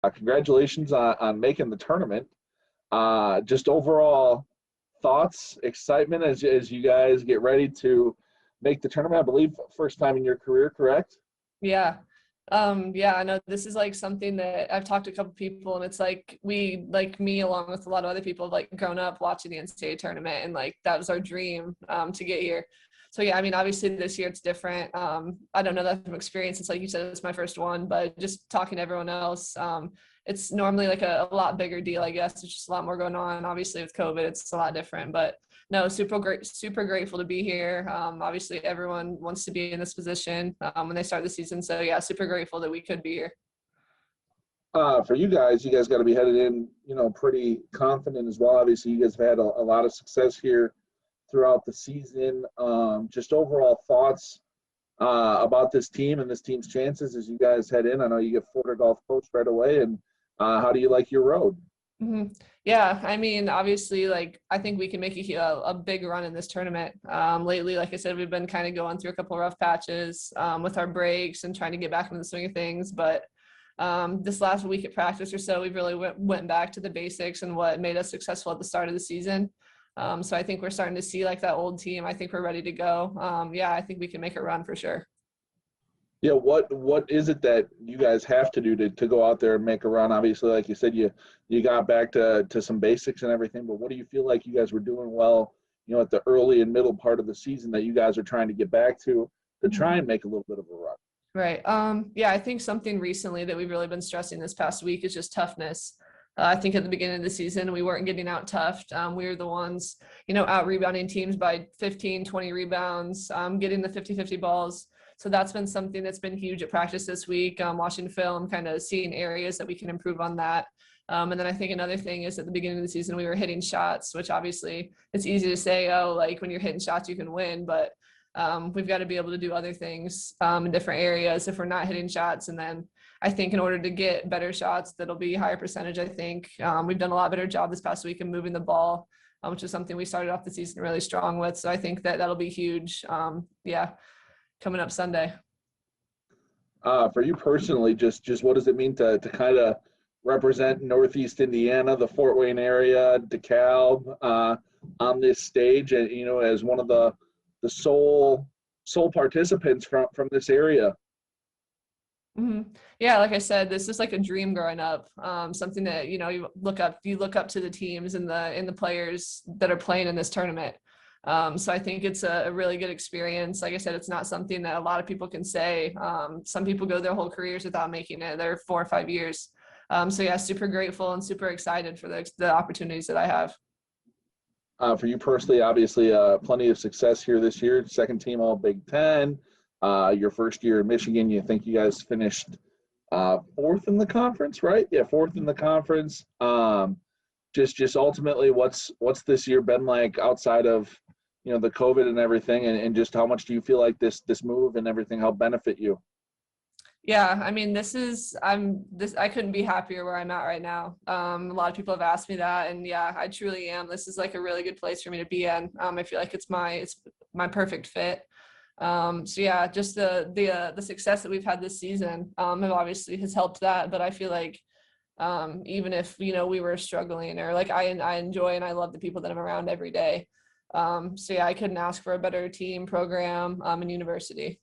Congratulations on making the tournament. Just overall thoughts, excitement as you guys get ready to make the tournament. I believe first time in your career, correct? Yeah. Yeah, I know this is like something that I've talked to a couple people, and it's like we, like me along with a lot of other people, have like grown up watching the NCAA tournament, and like that was our dream to get here. So yeah, I mean, obviously this year it's different. I don't know that from experience. It's like you said, it's my first one, but just talking to everyone else, it's normally like a lot bigger deal, I guess. There's just a lot more going on. Obviously with COVID, it's a lot different, but no, super grateful to be here. Obviously everyone wants to be in this position when they start the season. So yeah, super grateful that we could be here. For you guys got to be headed in, pretty confident as well. Obviously, you guys have had a lot of success here throughout the season. Just overall thoughts about this team and this team's chances as you guys head in. I know you get Florida Gulf Coast right away, and how do you like your road? Yeah, I mean, obviously, like I think we can make a big run in this tournament. Lately, like I said, we've been kind of going through a couple of rough patches with our breaks and trying to get back into the swing of things. But this last week at practice or so, we really went back to the basics and what made us successful at the start of the season. So I think we're starting to see like that old team. I think we're ready to go. Yeah, I think we can make a run for sure. Yeah, what is it that you guys have to do to go out there and make a run? Obviously, like you said, you got back to some basics and everything, but what do you feel like you guys were doing well, at the early and middle part of the season that you guys are trying to get back to try and make a little bit of a run? Right. Yeah, I think something recently that we've really been stressing this past week is just toughness. I think at the beginning of the season, we weren't getting out toughed. We were the ones, out rebounding teams by 15, 20 rebounds, getting the 50-50 balls. So that's been something that's been huge at practice this week, watching film, kind of seeing areas that we can improve on that. And then I think another thing is at the beginning of the season, we were hitting shots, which obviously it's easy to say, oh, like when you're hitting shots, you can win. But we've got to be able to do other things in different areas if we're not hitting shots. And then I think in order to get better shots, that'll be higher percentage. I think we've done a lot better job this past week in moving the ball, which is something we started off the season really strong with. So I think that'll be huge. Yeah, coming up Sunday. For you personally, just what does it mean to kind of represent Northeast Indiana, the Fort Wayne area, DeKalb, on this stage, and as one of the sole participants from this area? Yeah, like I said, this is like a dream growing up. Something that you look up to the teams and the players that are playing in this tournament. So I think it's a really good experience. Like I said, it's not something that a lot of people can say. Some people go their whole careers without making it. They're 4 or 5 years. So yeah, super grateful and super excited for the opportunities that I have. For you personally, obviously, plenty of success here this year. Second team All Big Ten. Your first year in Michigan, you think you guys finished fourth in the conference, right? Yeah, fourth in the conference. Just ultimately, what's this year been like outside of the COVID and everything, and just how much do you feel like this move and everything helped benefit you? Yeah, I mean, I couldn't be happier where I'm at right now. A lot of people have asked me that, and yeah, I truly am. This is like a really good place for me to be in. I feel like it's my perfect fit. So yeah, just the success that we've had this season, it obviously has helped that. But I feel like even if we were struggling, or like I enjoy and I love the people that I'm around every day. So yeah, I couldn't ask for a better team, program, and university.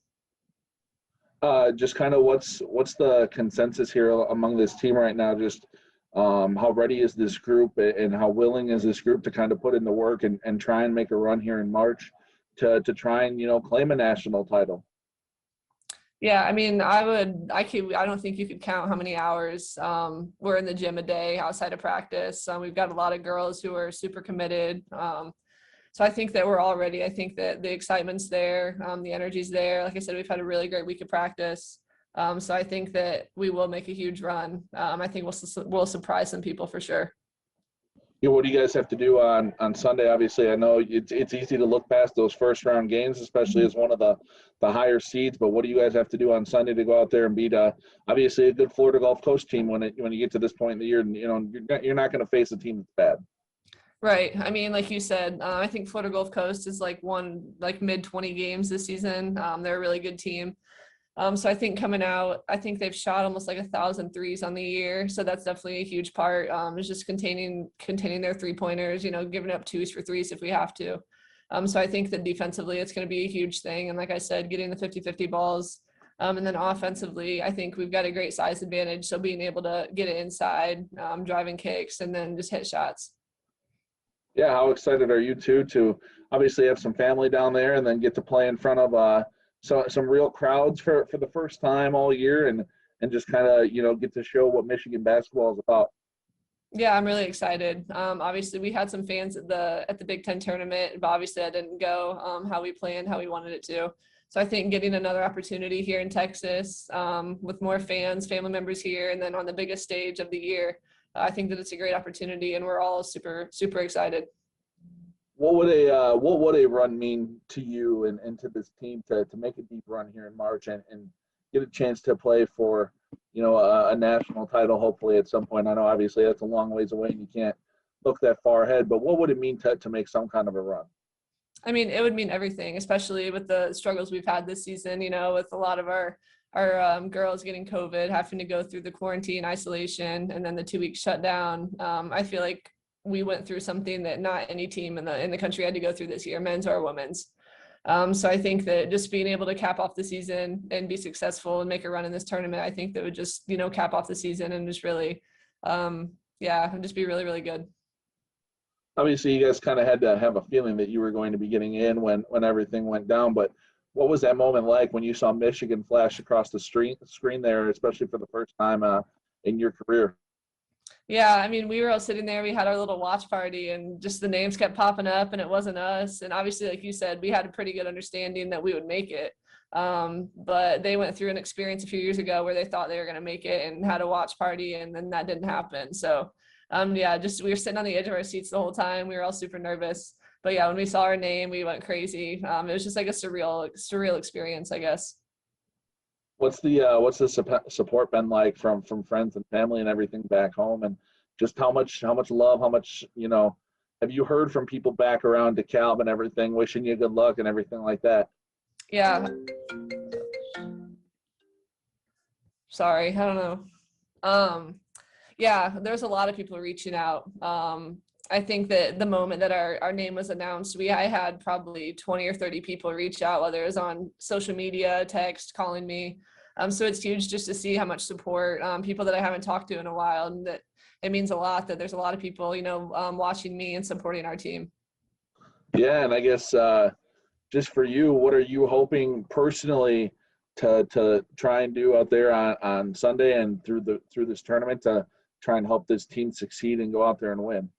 Just kind of what's the consensus here among this team right now? Just how ready is this group, and how willing is this group to kind of put in the work and try and make a run here in March to try and claim a national title? Yeah, I mean, I don't think you could count how many hours we're in the gym a day outside of practice. We've got a lot of girls who are super committed. So I think that we're all ready. I think that the excitement's there, the energy's there. Like I said, we've had a really great week of practice. So I think that we will make a huge run. I think we'll surprise some people for sure. What do you guys have to do on Sunday? Obviously, I know it's easy to look past those first round games, especially as one of the higher seeds. But what do you guys have to do on Sunday to go out there and beat obviously a good Florida Gulf Coast team when you get to this point in the year? And you're not going to face a team that's bad. Right. I mean, like you said, I think Florida Gulf Coast is like mid 20 games this season. They're a really good team. So I think coming out, I think they've shot almost like 1,000 threes on the year. So that's definitely a huge part. Is just containing their 3-pointers, giving up twos for threes if we have to. So I think that defensively it's going to be a huge thing. And like I said, getting the 50-50 balls. And then offensively, I think we've got a great size advantage. So being able to get it inside, driving kicks, and then just hit shots. Yeah, how excited are you to obviously have some family down there and then get to play in front of some real crowds for the first time all year and just kind of get to show what Michigan basketball is about. Yeah, I'm really excited. Obviously, we had some fans at the Big Ten tournament, but obviously that didn't go how we planned, how we wanted it to. So I think getting another opportunity here in Texas with more fans, family members here, and then on the biggest stage of the year, I think that it's a great opportunity, and we're all super, super excited. What would a run mean to you and to this team to make a deep run here in March and get a chance to play for a national title hopefully at some point? I know obviously that's a long ways away and you can't look that far ahead, but what would it mean to make some kind of a run? I mean, it would mean everything, especially with the struggles we've had this season, with a lot of our girls getting COVID, having to go through the quarantine, isolation, and then the 2-week shutdown. I feel like we went through something that not any team in the country had to go through this year, men's or women's. So I think that just being able to cap off the season and be successful and make a run in this tournament, I think that would just, cap off the season and just really, just be really, really good. Obviously, you guys kind of had to have a feeling that you were going to be getting in when everything went down, but what was that moment like when you saw Michigan flash across the screen there, especially for the first time in your career? Yeah, I mean, we were all sitting there, we had our little watch party and just the names kept popping up and it wasn't us. And obviously, like you said, we had a pretty good understanding that we would make it. But they went through an experience a few years ago where they thought they were going to make it and had a watch party and then that didn't happen. So just we were sitting on the edge of our seats the whole time. We were all super nervous. But yeah, when we saw our name, we went crazy. It was just like a surreal experience, I guess. What's the support been like from friends and family and everything back home, and just how much love, how much have you heard from people back around DeKalb and everything, wishing you good luck and everything like that? Yeah. Sorry, I don't know. Yeah, there's a lot of people reaching out. I think that the moment that our name was announced, I had probably 20 or 30 people reach out, whether it was on social media, text, calling me. So it's huge just to see how much support, people that I haven't talked to in a while, and that it means a lot that there's a lot of people, watching me and supporting our team. Yeah, and I guess just for you, what are you hoping personally to try and do out there on Sunday and through this tournament to try and help this team succeed and go out there and win?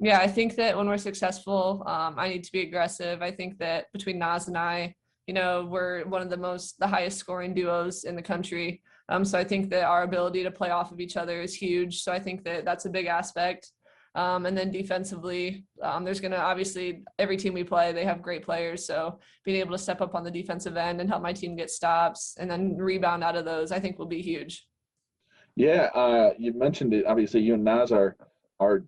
Yeah, I think that when we're successful, I need to be aggressive. I think that between Naz and I, we're one of the highest scoring duos in the country. So I think that our ability to play off of each other is huge. So I think that that's a big aspect. And then defensively, there's going to obviously every team we play, they have great players. So being able to step up on the defensive end and help my team get stops and then rebound out of those, I think will be huge. Yeah, you mentioned it. Obviously, you and Naz are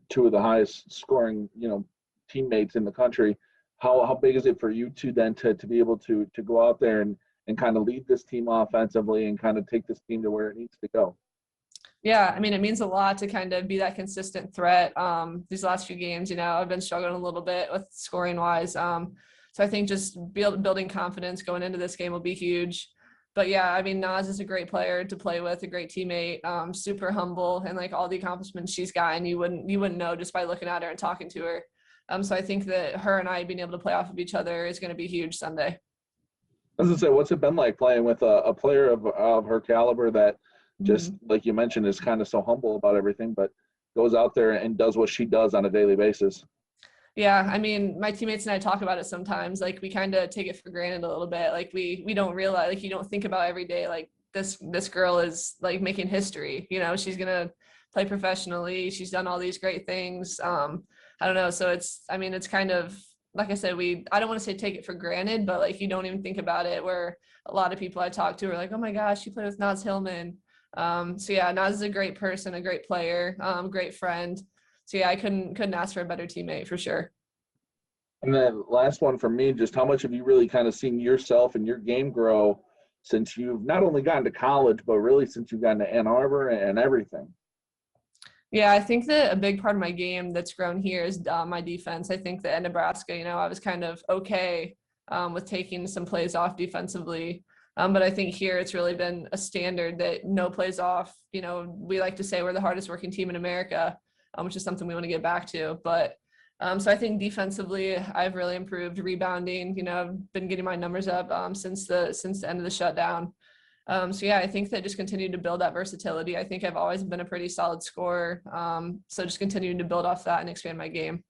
two of the highest scoring, teammates in the country. How big is it for you two then to be able to go out there and kind of lead this team offensively and kind of take this team to where it needs to go? Yeah, I mean, it means a lot to kind of be that consistent threat. These last few games, I've been struggling a little bit with scoring wise. So I think just building confidence going into this game will be huge. But yeah, I mean, Naz is a great player to play with, a great teammate, super humble, and like all the accomplishments she's gotten, you wouldn't know just by looking at her and talking to her. So I think that her and I being able to play off of each other is going to be huge Sunday. As I say, what's it been like playing with a player of her caliber that just like you mentioned is kind of so humble about everything, but goes out there and does what she does on a daily basis? Yeah, I mean, my teammates and I talk about it sometimes. Like we kind of take it for granted a little bit. Like we don't realize, like you don't think about every day. Like this girl is like making history. She's gonna play professionally. She's done all these great things. I don't know. So it's kind of like I said. I don't want to say take it for granted, but like you don't even think about it. Where a lot of people I talk to are like, oh my gosh, she played with Naz Hillman. So yeah, Naz is a great person, a great player, great friend. So yeah, I couldn't ask for a better teammate for sure. And then last one for me, just how much have you really kind of seen yourself and your game grow since you've not only gotten to college, but really since you've gotten to Ann Arbor and everything? Yeah, I think that a big part of my game that's grown here is my defense. I think that at Nebraska, I was kind of okay with taking some plays off defensively. But I think here it's really been a standard that no plays off. We like to say we're the hardest working team in America, which is something we want to get back to. But so I think defensively, I've really improved rebounding. I've been getting my numbers up since the end of the shutdown. So yeah, I think that just continuing to build that versatility. I think I've always been a pretty solid scorer. So just continuing to build off that and expand my game.